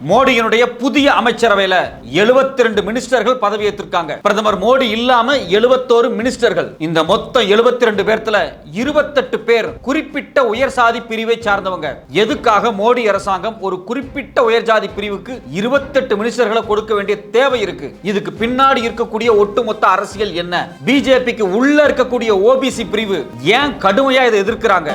மோடியினுடைய புதிய அமைச்சரவையில 72 மினிஸ்டர்கள் பதவியேற்றிருக்காங்க. பிரதமர் மோடி இல்லாம 71 மினிஸ்டர்கள். இந்த மொத்தம் 72 பேர்த்துல 28 பேர் குறிப்பிட்ட உயர் சாதி பிரிவை சார்ந்தவங்க. எதுக்காக மோடி அரசாங்கம் ஒரு குறிப்பிட்ட உயர் ஜாதி பிரிவுக்கு 28 மினிஸ்டர்களை கொடுக்க வேண்டிய தேவை இருக்கு? இதுக்கு பின்னாடி இருக்கக்கூடிய ஒட்டுமொத்த அரசியல் என்ன? பிஜேபிக்கு உள்ள இருக்கக்கூடிய ஓபிசி பிரிவு ஏன் கடுமையா இதை எதிர்க்கிறாங்க?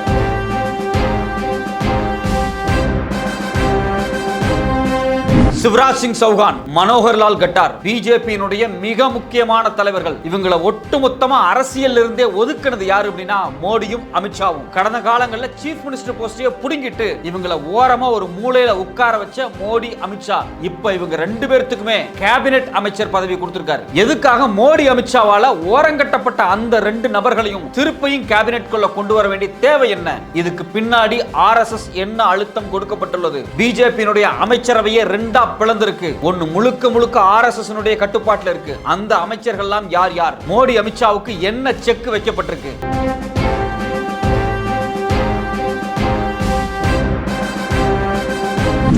சிவராஜ் சிங் சௌகான், மனோகர் லால் கட்டார் பிஜேபியினுடைய மிக முக்கியமான தலைவர்கள். இவங்களை ஒட்டுமொத்தமா அரசியல் இருந்தே ஒதுக்குனது யாரு அப்படின்னா மோடியும் அமித்ஷாவும். கடந்த காலங்களில் சீஃப் மினிஸ்டர் போஸ்டையே புடுங்கிட்டு இவங்களை ஓரமா ஒரு மூலையில உட்கார வச்ச மோடி அமித்ஷா இப்ப இவங்க ரெண்டு பேர்த்துக்குமே கேபினெட் அமைச்சர் பதவி கொடுத்திருக்காரு. எதுக்காக? மோடி அமித்ஷாவால ஓரங்கட்டப்பட்ட அந்த ரெண்டு நபர்களையும் திருப்பியும் கேபினெட் குள்ள கொண்டு வர வேண்டிய தேவை என்ன? இதுக்கு பின்னாடி ஆர்எஸ்எஸ் என்ன அழுத்தம் கொடுக்கப்பட்டுள்ளது? பிஜேபியினுடைய அமைச்சரவையே ரெண்டா பிளந்திருக்கு. ஒன்னு முழுக்க முழுக்க ஆர்எஸ்எஸ் கட்டுப்பாட்டில் இருக்கு. அந்த அமைச்சர்கள் எல்லாம் யார் யார்? மோடி அமித்ஷாவுக்கு என்ன செக் வைக்கப்பட்டிருக்கு?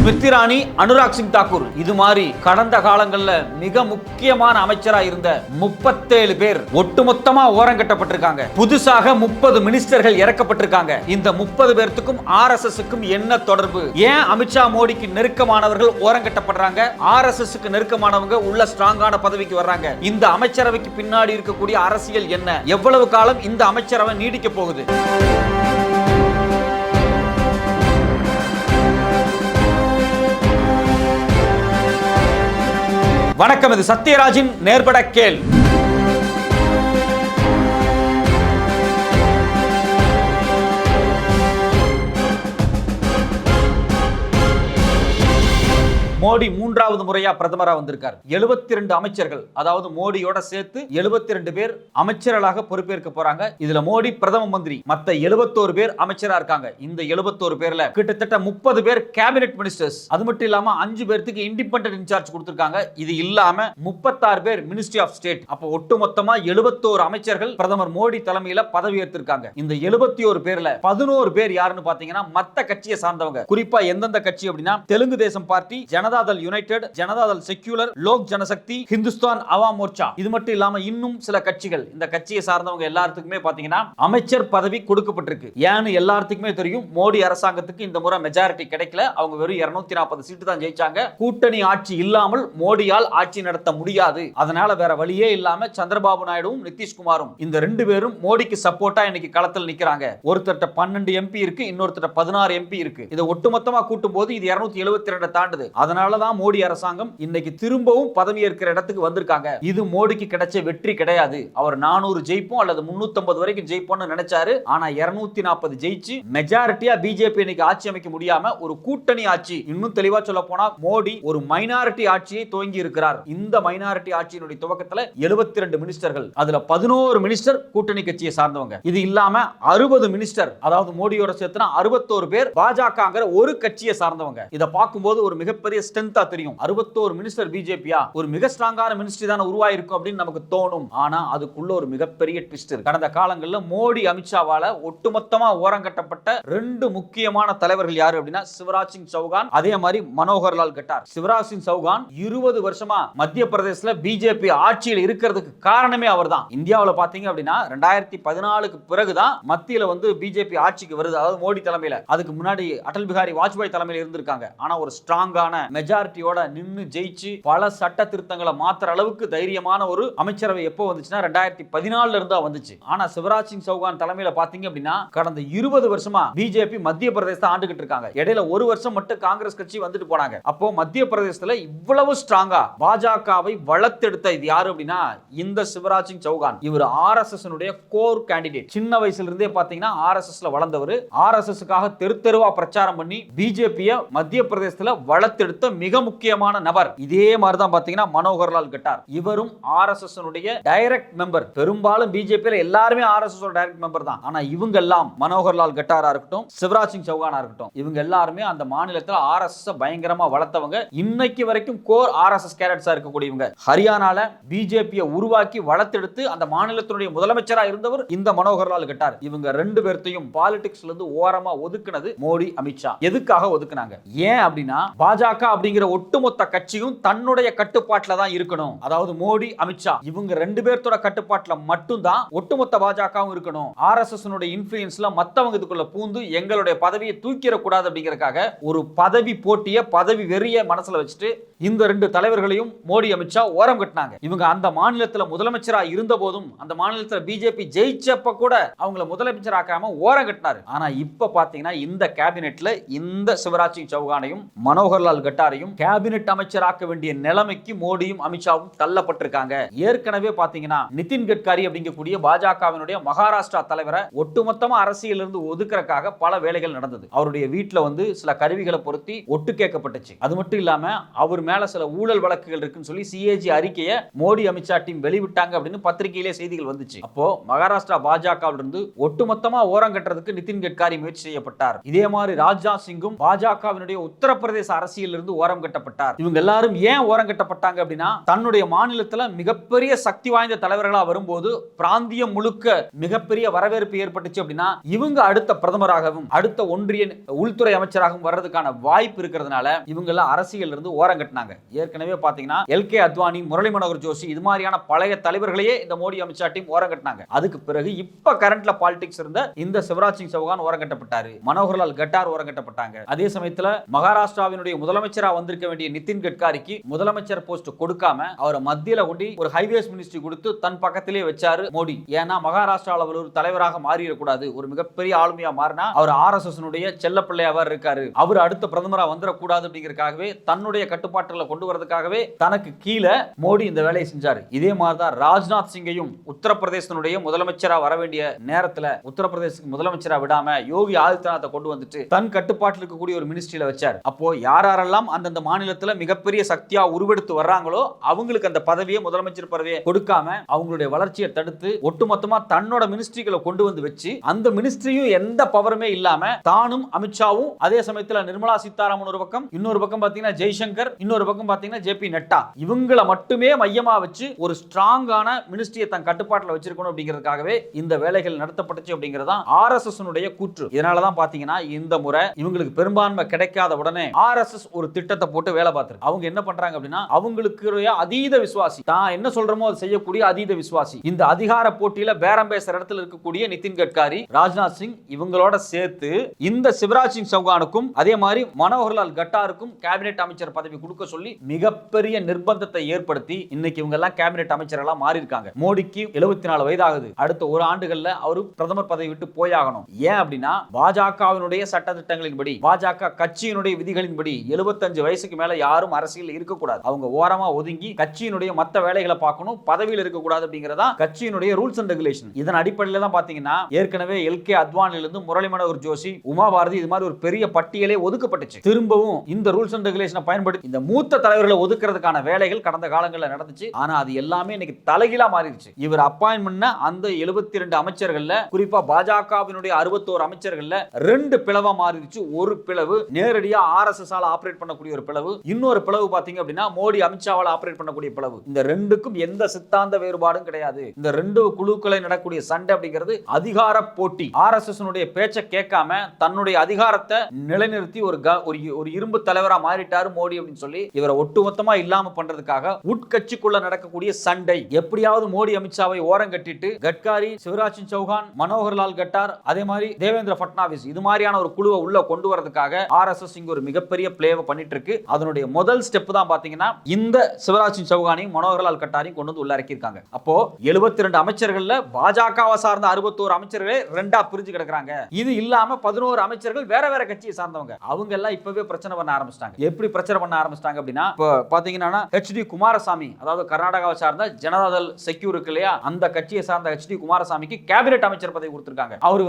ஸ்மிருதி இரானி, அனுராக் சிங் தாக்கூர், இது மாதிரி கடந்த காலங்கள்ல மிக முக்கியமான அமைச்சரா இருந்த 37 பேர் ஒட்டுமொத்தமா ஓரங்கட்டப்பட்டிருக்காங்க. புதுசாக 30 மினிஸ்டர்கள் இறக்கப்பட்டிருக்காங்க. இந்த 30 பேர்த்துக்கும் ஆர்எஸ்எஸ்க்கும் என்ன தொடர்பு? ஏன் அமித்ஷா மோடிக்கு நெருக்கமானவர்கள் ஓரங்கட்டப்படுறாங்க? ஆர்எஸ்எஸ்க்கு நெருக்கமானவங்க உள்ள ஸ்ட்ராங்கான பதவிக்கு வர்றாங்க. இந்த அமைச்சரவைக்கு பின்னாடி இருக்கக்கூடிய அரசியல் என்ன? எவ்வளவு காலம் இந்த அமைச்சரவை நீடிக்க போகுது? வணக்கம், இது சத்யராஜின் நேர்பட கேள். மோடி மூன்றாவது முறையா பிரதமரா வந்திருக்கார். 72 அமைச்சர்கள், அதாவது மோடியோட சேர்த்து 72 பேர் அமைச்சர்களாக பொறுப்பேற்க போறாங்க. இதுல மோடி பிரதம மந்திரி, மத்த 71 பேர் அமைச்சரா இருக்காங்க. இந்த 71 பேர்ல கிட்டத்தட்ட 30 பேர் கேபினெட் மினிஸ்டர்ஸ். அது மட்டும் இல்லாம 5 பேருக்கு இண்டிபெண்டன்ட் இன்சார்ஜ் கொடுத்திருக்காங்க. இது இல்லாம 36 பேர் மினிஸ்ட்ரி ஆஃப் ஸ்டேட். அப்ப ஒட்டுமொத்தமா 71 அமைச்சர்கள் பிரதமர் மோடி தலைமையில பதவி ஏற்றிருக்காங்க. இந்த 71 பேர்ல 11 பேர் யாருன்னு பாத்தீங்கன்னா மத்த கட்சியை சார்ந்தவங்க. குறிப்பா எந்தெந்த கட்சி அப்படின்னா Telugu Desam party, Janata Dal United, Janata Dal secular, Lok Janshakti, Hindustan Awam Morcha. இது மட்டும் இல்லாம இன்னும் சில கட்சிகள். இந்த கட்சியை சார்ந்தவங்க எல்லாத்துக்குமே பாத்தீங்கன்னா அமைச்சர் பதவி கொடுக்கப்பட்டிருக்கு. ஏன்னு எல்லாத்துக்குமே தெரியும், மோடி அரசாங்கத்துக்கு இந்த முறை மெஜாரிட்டி கிடைக்கல. அவங்க வெறும் 240 சீட்டு தான் ஜெயிச்சாங்க. கூட்டணி ஆட்சி இல்லாமல் மோடியால் ஆட்சி நடத்த முடியாது. அதனால வேற வழியே இல்லாம சந்திரபாபு நாயுடுவும் நிதிஷ்குமாரும் இந்த ரெண்டு பேரும் மோடிக்கு சப்போர்ட்டா இன்னைக்கு களத்தில் நிக்கிறாங்க. ஒருத்தர் 12 எம்பி இருக்கு, இன்னொருத்தர் 16 எம்பி இருக்கு. இதை ஒட்டுமொத்தமா கூட்டும் போது இது 272 தாண்டுது. அதனாலதான் மோடி அரசாங்கம் இன்னைக்கு திரும்பவும் பதவி ஏற்கிற இடத்துக்கு வந்திருக்காங்க. இது மோடிக்கு கிடைச்ச வெற்றி கிடையாது. அவர் 400 ஜெயிப்போம் அல்லது 350 வரைக்கும் ஜெயிப்போம்னு நினைச்சாரு. ஆனா 240 ஜெயிச்சு மெஜாரிட்டியா பிஜேபி இன்னைக்கு ஆட்சி அமைக்க முடியாம ஒரு கூட்டணி ஆட்சி, இன்னும் தெளிவா சொல்ல போனா மோடி ஒரு மைனாரிட்டி ஆட்சியை துவங்கி இருக்கிறார். இந்த மைனாரிட்டி ஆட்சியினுடைய துவக்கத்துல 72 மினிஸ்டர்கள், அதுல 11 மினிஸ்டர் கூட்டணி கட்சியை சார்ந்தவங்க. இது இல்லாம 60 மினிஸ்டர், அதாவது மோடியோட சேர்த்துனா 61 பேர் பாஜகங்கிற ஒரு கட்சியை சார்ந்தவங்க. இதை பார்க்கும்போது ஒரு மிகப்பெரிய ஸ்ட்ரெngthா தெரியும். 61 மினிஸ்டர் பிஜேபியா, ஒரு மிக ஸ்ட்ராங்கான மினிஸ்ட்ரி தான உருவாயிருக்கும் அப்படின்னு நமக்கு தோணும். ஆனா அதுக்குள்ள ஒரு மிகப்பெரிய ட்விஸ்ட் இருக்கு. கடந்த காலங்களில் மோடி அமித்ஷாவால ஒட்டுமொத்தமா ஓரங்கட்டப்பட்ட ரெண்டு முக்கியமான தலைவர்கள் யாரு அப்படின்னா சிவராஜ் சிங் சௌகான், அதே மாதிரி மனோகர் லால் கட்டார். சிவராஜ் சிங் சௌகான் 20 வருஷமா மத்திய பிரதேசல பிஜேபி ஆட்சியில் இருக்கிறதுக்கு காரணமே அவர்தான். இந்தியாவில் பாத்தீங்க அப்படின்னா 2014க்கு பிறகுதான் மத்தியில பிஜேபி ஆட்சிக்கு வருது, அதாவது மோடி தலைமையில. அதுக்கு முன்னாடி அடல் பிஹாரி வாஜ்பாய் தலைமையில இருந்திருக்காங்க. ஆனா ஒரு ஸ்ட்ராங்கான மெஜாரிட்டியோட நின்னு ஜெயிச்சு பல சட்ட திருத்தங்களை மாத்திர அளவுக்கு தைரியமான ஒரு அமைச்சரவை எப்போ வந்துச்சுன்னா 2014ல இருந்தா வந்துச்சு. ஆனா சிவராஜ் சிங் சௌகான் தலைமையில பாத்தீங்க அப்படின்னா கடந்த 20 வருஷமா பிஜேபி மத்திய பிரதேசத்தை ஆண்டுகிட்டு இருக்காங்க. இடையில ஒரு வருஷம் மட்டும் காங்கிரஸ் கட்சி வந்துட்டு போனாங்க. அப்போ மத்திய பிரதேசத்துல இவ்வளவு ஸ்ட்ராங்கா பாஜகவை வளர்த்தெடுத்த இது யாரு அப்படின்னா இந்த சிவராஜ் சிங் சௌகான். இவர் ஆர்எஸ்எஸ் கோர் கேண்டிடேட். சின்ன வயசுல இருந்தே பாத்தீங்கன்னா ஆர்எஸ்எஸ்ல வளர்ந்தவர். ஆர்எஸ்எஸ்க்காக தெரு தெருவா பிரச்சாரம் பண்ணி பிஜேபியை மத்திய பிரதேசத்துல வளர்த்தெடுத்த மிக முக்கியமான நபர். இதே மாதிரி தான் பாத்தீங்கன்னா மனோகர் லால் கட்டார். இவரும் ஆர்எஸ்எஸ் டைரக்ட் மெம்பர். பெரும்பாலும் பிஜேபியில எல்லாருமே ஆர்எஸ்எஸ் டைரக்ட் மெம்பர் தான். ஆனா இவங்க எல்லாம் மனோகர் லால் கட்டாரா இருக்கட்டும், சிவராஜ் சிங் சௌகானா இருக்கட்டும், இவங்க எல்லாருமே அந்த மாநிலத்தில் ஆர்எஸ்எஸ் பயங்கரமா வளர்த்தவங்க. இன்னைக்கு வரைக்கும் கோர் ஆர்எஸ்எஸ் கேடட்ஸா இருக்கக்கூடியவங்க. ஹரியானால பிஜேபியை உருவாக்கி வளர்த்தெடுத்து அந்த மாநிலத்தினுடைய முதலமைச்சரா இருந்தவர் இந்த மனோகர் லால் கட்டார். இவங்க ரெண்டு பேர்த்தையும் பாலிடிக்ஸ்ல இருந்து ஓரமா ஒதுக்குனது மோடி அமித்ஷா. எதுக்காக ஒதுக்குனாங்க? ஏன் அப்படின்னா பாஜக அப்படிங்கிற ஒட்டுமொத்த கட்சியும் தன்னுடைய கட்டுப்பாட்டுல தான் இருக்கணும். அதாவது மோடி, அமித்ஷா இவங்க ரெண்டு பேர்த்தோட கட்டுப்பாட்டுல மட்டும்தான் ஒட்டுமொத்த பாஜகவும் இருக்கணும். RSS இன்ஃப்ளூயன்ஸ்ல மத்தவங்க இதுக்குள்ள பூந்து எங்களுடைய பதவியை தூக்கிட கூடாது அப்படிங்கறதுக்காக ஒரு பதவி போட்டிய, பதவி வெறிய மனசுல வச்சுட்டு இந்த ரெண்டு தலைவர்களையும் மோடி, அமித்ஷா ஓரம் கட்டினாங்க. இவங்க அந்த மாநிலத்துல முதலமைச்சரா இருந்த போதும், அந்த மாநிலத்துல பிஜேபி ஜெயிச்சப்ப கூட அவங்கள முதலமைச்சர் ஆக்காம ஓரம் கட்டினாரு. ஆனா இப்ப பாத்தீங்கன்னா இந்த கேபினெட்ல இந்த சிவராஜ் சிங் சௌகானையும் மனோகர்லால் கட்டாரையும் கேபினெட் அமைச்சராக்க வேண்டிய நிலைமைக்கு மோடியும் அமித்ஷாவும் தள்ளப்பட்டிருக்காங்க. ஏற்கனவே பாத்தீங்கன்னா நிதின் கட்காரி அப்படிங்கக்கூடிய பாஜகவினுடைய மகாராஷ்டிரா தலைவரை ஒட்டுமொத்தமா அரசியல் இருந்து ஒதுக்குறதுக்காக பல வேலைகள் நடந்தது. அவருடைய வீட்டுல வந்து சில கருவிகளை பொருத்தி ஒட்டு கேட்கப்பட்டுச்சு. அது மட்டும் இல்லாம அவர் மேல சில ஊழல் வழக்குகள் இருக்குன்னு சொல்லி CAG அறிக்கையை மோடி, அமித்ஷா டீம் வெளிவிட்டாங்க அப்படின்னு பத்திரிகையிலே செய்திகள் வந்துச்சு. அப்போ மகாராஷ்டிரா பாஜகவில் இருந்து ஒட்டுமொத்தமா ஓரம் கட்டுறதுக்கு நிதின் கட்காரி முயற்சி செய்யப்பட்டார். இதே மாதிரி ராஜ்நாத் சிங்கும் பாஜகவினுடைய உத்தரப்பிரதேச அரசியல் இருந்து ஓரம் கட்டப்பட்டார். இவங்க எல்லாரும் ஏன் ஓரம் கட்டப்பட்டாங்க அப்படின்னா, தன்னுடைய மாநிலத்தில் மிகப்பெரிய சக்தி வாய்ந்த தலைவர்களா வரும்போது பிராந்தியம் முழுக்க மிகப்பெரிய வரவேற்பு ஏற்பட்டுச்சு அப்படின்னா, இவங்க அடுத்த பிரதமராகவும் அடுத்த ஒன்றிய உள்துறை அமைச்சராகவும் வர்றதுக்கான வாய்ப்பு இருக்கிறதுனால இவங்க எல்லாம் அரசியல் இருந்து ஓரம் கட்டினாங்க. ஏற்கனவே பாத்தீங்கன்னா LK அத்வானி, முரளி மனோகர் ஜோஷி இது மாதிரியான பழைய தலைவர்களையே இந்த மோடி, அமித்ஷா டீம் ஓரம் கட்டினாங்க. அதுக்கு பிறகு இப்ப கரண்ட்ல பாலிடிக்ஸ் இருந்த இந்த சிவராஜ் சிங் சௌகான் ஓரம் கட்டப்பட்டாரு. மனோகர்லால் கட்டார் ஓரம் கட்டப்பட்டாங்க. அதே சமயத்துல மகாராஷ்டிராவினுடைய முதலமைச்சரா வந்திருக்க வேண்டிய நிதின் கட்காரிக்கு முதலமைச்சர் போஸ்ட் கொடுக்காம அவரை மத்தியில கொண்டு ஒரு ஹைவேஸ் மினிஸ்ட்ரி கொடுத்து தன் பக்கத்திலே வச்சாரு மோடி. ஏன்னா மகாராஷ்டிராவில் ஒரு தலைவராக மாறிடக்கூடாது, ஒரு மிகப்பெரிய ஆளுமையா மாறினா அவர் RSS செல்ல பிள்ளையாவர் இருக்காரு, அவர் அடுத்த பிரதமரா வந்துடக்கூடாது அப்படிங்கிறதுக்காகவே தன்னுடைய கட்டுப்பாட்டுல கொண்டு வரதுக்காகவே தனக்கு கீழே மோடி இந்த வேலையை செஞ்சாரு. இதே மாதிரிதான் ராஜ்நாத் சிங்கையும் உத்தரப்பிரதேசனுடைய முதலமைச்சரா வர வேண்டிய நேரத்துல உத்தரப்பிரதேசத்துக்கு முதலமைச்சரா விடாம யோகி ஆதித்யநாத்தை கொண்டு வந்துட்டு தன் கட்டுப்பாட்டில் இருக்கக்கூடிய ஒரு மினிஸ்ட்ரியில வச்சார். அப்போ யாரெல்லாம் அந்தந்த மாநிலத்துல மிகப்பெரிய சக்தியா உருவெடுத்து வர்றாங்களோ அவங்களுக்கு அந்த பதவியை, முதலமைச்சர் பதவியை கொடுக்காம அவங்களுடைய வளர்ச்சியை தடுத்து ஒட்டுமொத்தமா தன்னோட மினிஸ்ட்ரிகளை கொண்டு வந்து வச்சு அந்த மினிஸ்ட்ரியும் எந்த பவருமே இல்லாம தானும் அமித்ஷாவும், அதே சமயத்துல நிர்மலா சீதாராமன் ஒரு பக்கம், இன்னொரு பக்கம் பாத்தீங்கன்னா ஜெய்சங்கர், இன்னொரு பக்கம் பாத்தீங்கன்னா JP நட்டா, இவங்கள மட்டுமே மையமா வச்சு ஒரு ஸ்ட்ராங்கான மினிஸ்ட்ரியை தன் கட்டுப்பாட்டில் வச்சிருக்கணும் அப்படிங்கிறதுக்காகவே இந்த வேலைகள் நடத்தப்பட்டுச்சு அப்படிங்கிறதா RSS கூற்று. இதனாலதான் பாத்தீங்கன்னா இந்த முறை இவங்களுக்கு பெரும்பான்மை கிடைக்காத உடனே RSS ஒரு திட்டத்தை போட்டு வேலை பார்த்து அவங்க என்ன பண்றாங்க அப்படின்னா, அவங்களுக்கு அதீத விசுவாசி, தான் என்ன சொல்றமோ அதை செய்யக்கூடிய அதீத விசுவாசி, இந்த அதிகார போட்டியில பேரம் பேசுற இடத்துல இருக்கக்கூடிய நிதின் கட்காரி, ராஜ்நாத் சிங் இவங்களோட சேர்த்து இந்த சிவராஜ் சிங் சௌகானுக்கும் அதே மாதிரி மனோகர்லால் கட்டாருக்கும் கேபினெட் அமைச்சர் பதவி கொடுக்க சொல்லி மிகப்பெரிய நிர்பந்தத்தை ஏற்படுத்தி இன்னைக்கு இவங்க எல்லாம் கேபினெட் அமைச்சர்களா மாறி இருக்காங்க. மோடிக்கு 74 வயது ஆகுது. அடுத்த ஒரு ஆண்டுகள்ல அவரு பிரதமர் பதவி விட்டு போயாகணும். ஏன் அப்படின்னா பாஜகவினுடைய சட்ட திட்டங்களின்படி, பாஜக கட்சியினுடைய விதிகளின்படி 75 வயசுக்கு மேல யாரும் அரசியல் இருக்கக்கூடாது. அவங்க ஓரமா ஒதுங்கி கட்சியினுடைய மத்த வேலைகளை பார்க்கணும், பதவியில் இருக்கக்கூடாது அப்படிங்கறதா கட்சியினுடைய ரூல்ஸ் அண்ட் ரெகுலேஷன். இதன் அடிப்படையில் தான் பாத்தீங்கன்னா ஏற்கனவே LK அத்வானில இருந்து முரளி மனோகர் ஜோஷி, உமா பாரதி இது மாதிரி ஒரு பெரிய பட்டியலே ஒதுக்கப்பட்டுச்சு. திரும்பவும் இந்த ரூல்ஸ் அண்ட் ரெகுலேஷனை பயன்படுத்தி இந்த மூத்த தலைவர்களை ஒதுக்குறதுக்கான வேலைகள் கடந்த காலங்களில் நடந்துச்சு. ஆனா அது எல்லாமே இன்னைக்கு தலைகீழா மாறிடுச்சு. இவர் அப்பாயின்ட் பண்ண அந்த 72 அமைச்சர்கள்ல, குறிப்பா பாஜகவினுடைய 61 அமைச்சர்கள்ல 2 பிளவா மாறிடுச்சு. ஒரு பிளவு நேரடியா RSS ஆல ஆபரேட் பண்ணக்கூடிய ஒரு பிளவு, இன்னொரு பிளவு பாத்தீங்க அப்படின்னா மோடி, அமித்ஷாவால ஆபரேட் பண்ணக்கூடிய பிளவு. இந்த ரெண்டுக்கும் எந்த சித்தாந்த வேறுபாடும் கிடையாது. இந்த ரெண்டு குழுக்களை நடக்கூடிய சண்டை அப்படிங்கிறது அதிகார போட்டி. RSS பேச்சை கேட்காம தன்னுடைய அதிகாரத்தை நிலைநிறுத்தி ஒரு இரும்பு தலைவரா மாறிட்டாரு மோடி அப்படின்னு சொல்லி இவரை ஒட்டுமொத்தமா இல்லாம பண்றதுக்காக உட்கட்சிக்குள்ள நடக்கக்கூடிய சண்டை. எப்படியாவது மோடி, அமித்ஷாவை ஓரம் கட்டிட்டு கட்காரி, சிவராஜ் சிங் சௌகான், மனோகர்லால் கட்டார், அதே மாதிரி தேவேந்திர பட்னாவிஸ் இது மாதிரியான ஒரு குழுவை உள்ள கொண்டு வரதுக்காக RSS இங்க ஒரு மிகப்பெரிய பிளேவை பண்ணிட்டு இருக்கு. அதனுடைய முதல் ஸ்டெப் தான் பாத்தீங்கன்னா இந்த சிவராஜ் சிங் சௌகானையும் மனோகர்லால் கட்டாரையும் கொண்டு வந்து உள்ள இறக்கி இருக்காங்க. அப்போ 72 அமைச்சர்கள்ல பாஜகவை சார்ந்த 61 அமைச்சர்களே ரெண்டா பிரிஞ்சு கிடக்குறாங்க. இது இல்லாம 11 அமைச்சர்கள் வேற வேற கட்சியை சார்ந்தவங்க. அவங்க எல்லாம் இப்பவே பிரச்சனை பண்ண ஆரம்பிச்சிட்டாங்க. எப்படி பிரச்சனை பண்ண ஆரம்பிச்சிட்டாங்க அப்படின்னா, இப்போ பாத்தீங்கன்னா HD குமாரசாமி, அதாவது கர்நாடகாவை சார்ந்த ஜனதாதள் செக்யூர் இருக்கு இல்லையா, அந்த கட்சியை சார்ந்த HD குமாரசாமிக்கு கேபினெட் அமைச்சர் பதவி கொடுத்திருக்காங்க. அவர்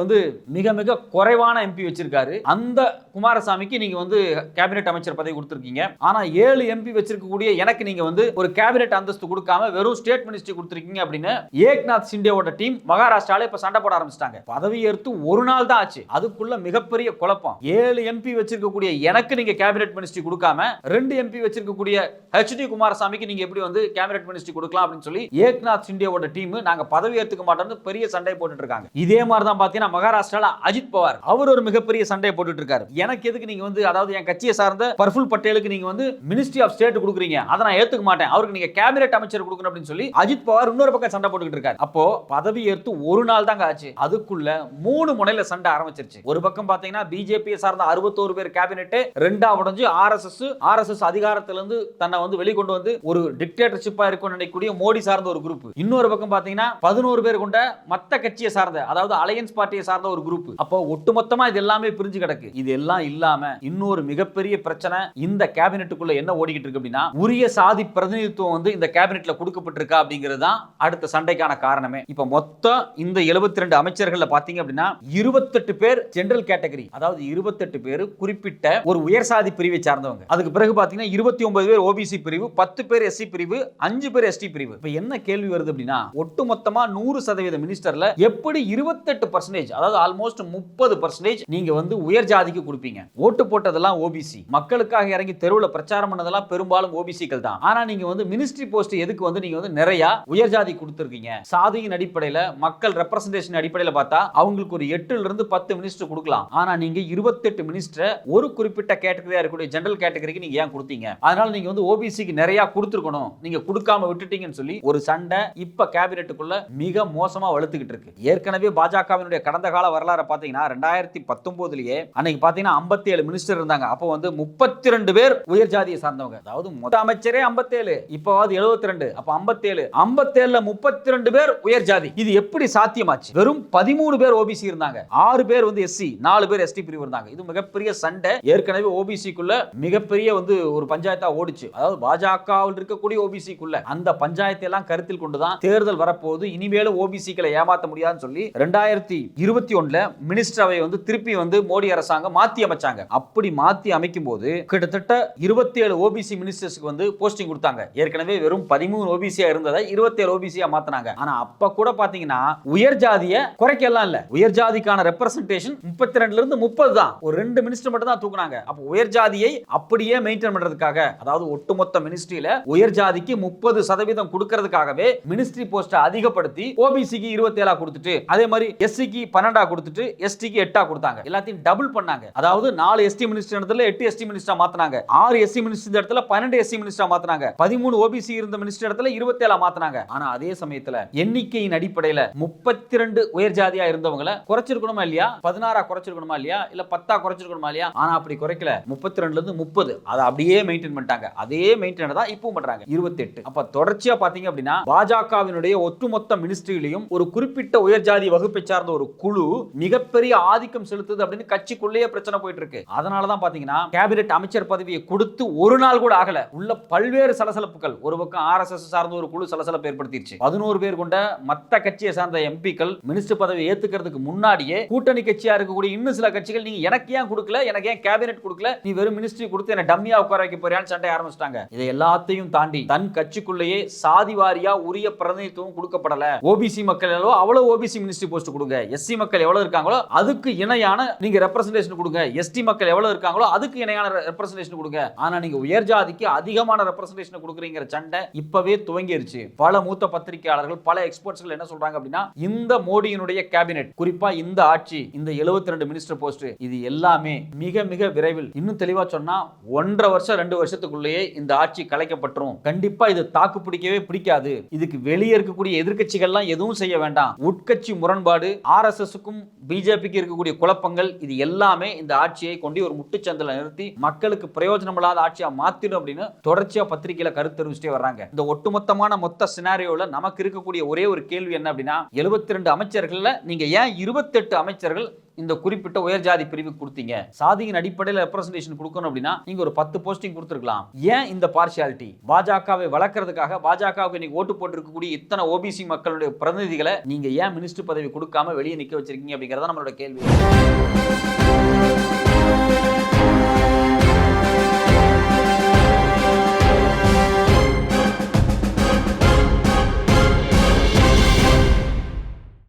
மிக மிக குறைவான MP வச்சிருக்காரு. அந்த குமாரசாமிக்கு நீங்க கேபினெட் அமைச்சர் பதவி கொடுத்திருக்கீங்க. ஆனா 7 MP வச்சிருக்கக்கூடிய எனக்கு நீங்க ஒரு கேபினெட் அந்தஸ்து கொடுக்காம வெறும் ஸ்டேட் மினிஸ்ட்ரி கொடுத்திருக்கீங்க அப்படின்னு ஏக்நாத் சிண்டேவோட டீம் மகாராஷ்டிரால இப்ப சண்டை போட ஆரம்பிச்சிட்டாங்க. பதவி ஏற்று ஒரு நாள் தான் ஆச்சு, அதுக்குள்ள மிகப்பெரிய குழப்பம். 7 MP வச்சிருக்கக்கூடிய எனக்கு நீங்க கேபினெட் மினிஸ்ட்ரி கொடுக்காம 2 MP வச்சிருக்கக்கூடிய HD குமாரசாமிக்கு நீங்க எப்படி கேபினெட் மினிஸ்ட்ரி கொடுக்கலாம் அப்படின்னு சொல்லி ஏக்நாத் சிண்டேவோட டீம் நாங்க பதவி ஏத்துக்க மாட்டோம்னு பெரிய சண்டை போட்டுட்டு இருக்காங்க. இதே மாதிரி தான் பாத்தீங்கன்னா மகாராஷ்டிரால அஜித் பவார் அவர் ஒரு மிகப்பெரிய சண்டை போட்டுட்டு இருக்காரு. எனக்கு எதுக்கு நீங்க அதாவது என் கட்சியை சார்ந்த பிரஃபுல் பட்டேலுக்கு நீங்க வந்து மினிஸ்ட்ரி ஆஃப் ஸ்டேட் கொடுக்குறீங்க, அதை நான் ஏத்துக்க மாட்டேன், அவருக்கு நீங்க கேபினெட் அமைச்சர் கொடுக்கணும் அப்படின்னு சொல்லி அஜித் பவார் இன்னொரு பக்கம் சண்டை போட்டுக்கிட்டு இருக்காரு. அப்போ பதவி ஏற்று ஒரு நாள் தாங்க ஆச்சு, அதுக்குள்ள 3 முனையில சண்டை ஆரம்பிச்சிருச்சு. ஒரு பக்கம் பாத்தீங்கன்னா பிஜேபி சார்ந்த 61 பேர் கேபினெட் ரெண்டா உடைஞ்சு ஆர்எஸ்எஸ் அதிகாரத்திலிருந்து தன்னை வந்து வெளிக்கொண்டு வந்து ஒரு டிக்டேட்டர்ஷிப்பா இருக்கும் நினைக்கக்கூடிய மோடி சார்ந்த ஒரு குரூப். இன்னொரு பக்கம் பாத்தீங்கன்னா 11 பேர் கொண்ட மத்த கட்சியை சார்ந்த, அதாவது அலையன்ஸ் பார்ட்டியை சார்ந்த ஒரு குரூப். அப்போ ஒட்டுமொத்தமா இது எல்லாமே பிரிஞ்சு கிடக்கு. இது எல்லாம் இல்லாம இன்னொரு மிகப்பெரிய பிரச்சனை இந்த கேபினெட்டுக்குள்ள என்ன ஓடிக்கிட்டு இருக்கு அப்படின்னா, உரிய சாதி பிரதிநிதித்துவம் வந்து இந்த கேபினெட்ல கொடுக்கப்பட்டிருக்கா அப்படிங்கிறது தான் அடுத்த சண்டைக்கான காரணமே. இப்ப மொத்தம் இந்த 72 அமைச்சர்கள்ல பாத்தீங்க அப்படின்னா 28 பேர் ஜெனரல் கேட்டகரி, அதாவது 28 பேர் குறிப்பிட்ட ஒரு உயர் சாதி பிரிவை சார்ந்தவங்க. அதுக்கு பிறகு பாத்தீங்கன்னா 29 பேர் ஓபிசி பிரிவு, 10 பேர் எஸ்சி பிரிவு, 5 பேர் எஸ்டி பிரிவு. இப்ப என்ன கேள்வி வருது அப்படின்னா, ஒட்டுமொத்தமா 100% மினிஸ்டர்ல எப்படி 28%, அதாவது ஆல்மோஸ்ட் 30% நீங்க வந்து உயர் ஜாதிக்கு கொடுப்பீங்க? ஓட்டு போட்டதெல்லாம் ஓபிசி, மக்களுக்காக இறங்கி தெருவுல பிரச்சாரம் பண்ணதெல்லாம் பெரும்பாலும் ஓபிசிக்கள் தான். ஆனா நீங்க வந்து மினிஸ்ட்ரி போஸ்ட் எதுக்கு வந்து நீங்க வந்து நிறைய உயர் ஜாதி கொடுத்திருக்கீங்க? சாதியின் அடிப்படையில, மக்கள் ரெப்ரசன்டேஷன் அடிப்படையில பார்த்தா அவங்களுக்கு ஒரு 8ல இருந்து 10 மினிஸ்டர் கொடுக்கலாம். ஆனா நீங்க 28 மினிஸ்டர் ஒரு குறிப்பிட்ட கேட்டகரியா இருக்கக்கூடிய ஜெனரல் கேட்டகரிக்கு நீங்க ஏன் கொடுத்தீங்க? அதனால நீங்க வந்து ஓபிசிக்கு நிறைய கொடுத்திருக்கணும், நீங்க கொடுக்காம விட்டுட்டீங்கன்னு சொல்லி ஒரு சண்டை இப்ப கேபினெட்டுக்குள்ள மிக மோசமா வளர்த்துக்கிட்டு இருக்கு. ஏற்கனவே பாஜகவினுடைய கடந்த கால வரலாறு பாத்தீங்கன்னா 2019லயே அன்னைக்கு பாத்தீங்கன்னா 57 மினிஸ்டர் இருந்தாங்க. அப்போ வந்து 32 பேர் உயர் ஜாதியை சார்ந்தவங்க, அதாவது மொத்த அமைச்சரே 57, இப்போவாது 72, அப்ப 57ல 32 பேர் உயர் ஜாதி. இது எப்படி சாத்தியமாச்சு? வெறும் 13 பேர் ஓபிசி இருந்தாங்க, 6 பேர் வந்து எஸ்சி, 4 பேர் எஸ்டி பிரிவு இருந்தாங்க. இது மிகப்பெரிய சண்டை. ஏற்கனவே ஓபிசிக்குள்ள மிகப்பெரிய வந்து ஒரு பஞ்சாயத்தா ஓடிச்சு, அதாவது பாஜகவில் இருக்கக்கூடிய ஓபிசிக்குள்ள. அந்த பஞ்சாயத்தை எல்லாம் கருத்தில் கொண்டுதான் தேர்தல் வரப்போது, இனிமேலும் ஓபிசிக்களை ஏமாத்த முடியாதுன்னு சொல்லி 2021ல மினிஸ்டர் அவை வந்து திருப்பி வந்து மோடி அரசாங்கம் மாத்தி அமைச்சாங்க. அப்படி மாத்தி அமைக்கும் போது கிட்டத்தட்ட 27 ஓபிசி மினிஸ்டர்ஸ்க்கு வந்து போஸ்டிங் கொடுத்தாங்க. ஏற்கனவே வெறும் 13 ஓபிசியா இருந்ததை 27 ஓபிசியா மாத்தினாங்க. ஆனா அப்ப கூட பாத்தீங்கன்னா உயர் ஜாதிய குறைக்கலாம் இல்ல, உயர் ஜாதிக்கான ரெப்ரசன்டேஷன் 32ல இருந்து 30 தான், ஒரு 2 மினிஸ்டர் மட்டும் தான் தூக்குனாங்க. அப்ப உயர் ஜாதியை அப்படியே மெயின்டைன் பண்றதுக்காக, அதாவது ஒட்டுமொத்த மினிஸ்ட்ரியில உயர் ஜாதிக்கு 30% கொடுக்கிறதுக்காகவே மினிஸ்ட்ரி போஸ்ட் அதிகப்படுத்தி ஓபிசிக்கு 27 கொடுத்துட்டு, அதே மாதிரி எஸ்சிக்கு 12 கொடுத்துட்டு எஸ்டிக்கு 8 கொடுத்தாங்க. எல்லாத்தையும் டபுள் பண்ணாங்க. அதாவது 4 எஸ்டி மினிஸ்டர் இடத்துல 8 எஸ்டி மினிஸ்டர் மாத்துனாங்க, 6 எஸ்சி மினிஸ்டர் இடத்துல 12 எஸ்சி மினிஸ்டர் மாத்துனாங்க, 13 ஓபிசி இருந்த மினிஸ்டர் இடத்துல 27 மாத்துனாங்க. ஆனா அதே சமயத்துல எண்ணிக்கையின் அடிப்படையில 32 உயர் ஜாதியா இருந்தவங்களை குறைச்சிருக்கணுமா இல்லையா? 16 குறைச்சிருக்கணுமா இல்லையா? இல்ல 10 குறைச்சிருக்கணுமா இல்லையா? ஆனா அப்படி குறைக்கல, 32ல இருந்து 30 அதை அப்படியே மெயின்டைன் பண்ணிட்டாங்க. அதே மெயின்டைன் தான் இப்பவும் பண்றாங்க 28. அப்ப தொடர்ச்சியா பாத்தீங்க அப்படின்னா பாஜகவினுடைய ஒட்டுமொத்த மினிஸ்ட்ரியிலையும் ஒரு குறிப்பிட்ட உயர் ஜாதி வகுப்பை சார்ந்த ஒரு குழு மிகப்பெரிய ஆதிக்கம் செலுத்துது அப்படின்னு கட்சிக்குள்ளேயே பிரச்சனை போயிட்டு இருக்கு. அதனாலதான் பாத்தீங்கன்னா கேபினெட் அமைச்சர் பதவியை கொடுத்து ஒரு நாள் கூட ஆகல, உள்ள பல்வேறு சலசலப்புகள். ஒரு பக்கம் ஆர்எஸ்எஸ் சார்ந்த ஒரு குழு சலசலப்பு ஏற்படுத்திடுச்சு. 11 பேர் கொண்ட மத்த கட்சியை சார்ந்த எம்பிக்கள் மினிஸ்டர் பதவி ஏத்துக்கிறதுக்கு முன்னாடியே கூட்டணி கட்சியா இருக்கக்கூடிய இன்னும் சில கட்சிகள் நீங்க எனக்கு ஏன் கொடுக்கல, எனக்கு ஏன் கேபினெட் கொடுக்கல, நீ வெறும் மினிஸ்ட்ரி கொடுத்து என்ன டம்மியா உட்கார வைக்க போறியான்னு சண்டை ஆரம்பிச்சிட்டாங்க. இதை எல்லாத்தையும் தாண்டி தன் கட்சிக்குள்ளேயே சாதி வாரியா உரிய பிரதிநிதித்துவம் கொடுக்கப்படல. ஓபிசி மக்கள் அவ்வளவு ஓபிசி மினிஸ்ட்ரி போஸ்ட் கொடுங்க, எஸ்சி மக்கள் எவ்வளவு இருக்காங்களோ அதுக்கு இணையான நீங்க ரெப்ரசன்டேஷன் கொடுங்க, எஸ்டி மக்கள் எவ்வளவு இருக்காங்களோ அதுக்கு இணையான ரெப்ரசன்டேஷன் கொடுங்க. ஆனா நீங்க உயர் ஜாதிக்கு அதிகமான ரெப்ரசன்டேஷன் கொடுக்குறீங்கிற சண்டை இப்பவே துவங்கிருச்சு. பல மூத்த பத்திரிகையாளர்கள், பல எக்ஸ்பர்ட்ஸ்கள் என்ன சொல்றாங்க அப்படின்னா, இந்த மோடியினுடைய கேபினெட், குறிப்பா இந்த ஆட்சி, இந்த 72 மினிஸ்டர் போஸ்ட், இது எல்லாமே மிக மிக விரைவில், இன்னும் தெளிவா சொன்னா 1.5 வருஷம் 2 வருஷத்துக்குள்ளேயே இந்த ஆட்சி கலைக்கப்பட்டுரும். கண்டிப்பா இது தாக்கு பிடிக்கவே பிடிக்காது. இதுக்கு வெளியே இருக்கக்கூடிய எதிர்க்கட்சிகள்லாம் எதுவும் செய்ய வேண்டாம். உட்கட்சி முரண்பாடு, ஆர்எஸ்எஸ்க்கும் பிஜேபிக்கு இருக்கக்கூடிய குழப்பங்கள், இது எல்லாமே இந்த ஆட்சியை கொண்டு ஒரு முட்டுச்சந்தில நிறுத்தி மக்களுக்கு பிரயோஜனம் இல்லாத ஆட்சியா மாத்திடும் அப்படின்னு தொடர்ச்சியா பத்திரிகையில கருத்து தெரிவிச்சுட்டே வர்றாங்க. இந்த ஒட்டுமொத்தமான மொத்த சினாரியோல நமக்கு இருக்கக்கூடிய ஒரே ஒரு கேள்வி என்ன அப்படின்னா, 72 அமைச்சர்கள்ல நீங்க ஏன் 28 அமைச்சர்கள் இந்த குறிப்பிட்ட உயர் ஜாதி பிரிவுக்கு கொடுத்தீங்க? சாதியின் அடிப்படையில் ரெப்ரசன்டேஷன் கொடுக்கணும் அப்படின்னா நீங்க ஒரு 10 போஸ்டிங் கொடுத்திருக்கலாம். ஏன் இந்த பார்ஷியாலிட்டி? பாஜகவை வளர்க்கறதுக்காக, பாஜகவுக்கு நீங்க ஓட்டு போட்டிருக்கக்கூடிய இத்தனை ஓபிசி மக்களுடைய பிரதிநிதிகளை நீங்க ஏன் மினிஸ்டர் பதவி கொடுக்காம வெளியே நிக்க வச்சிருக்கீங்க அப்படிங்கறத நம்மளோட கேள்வி.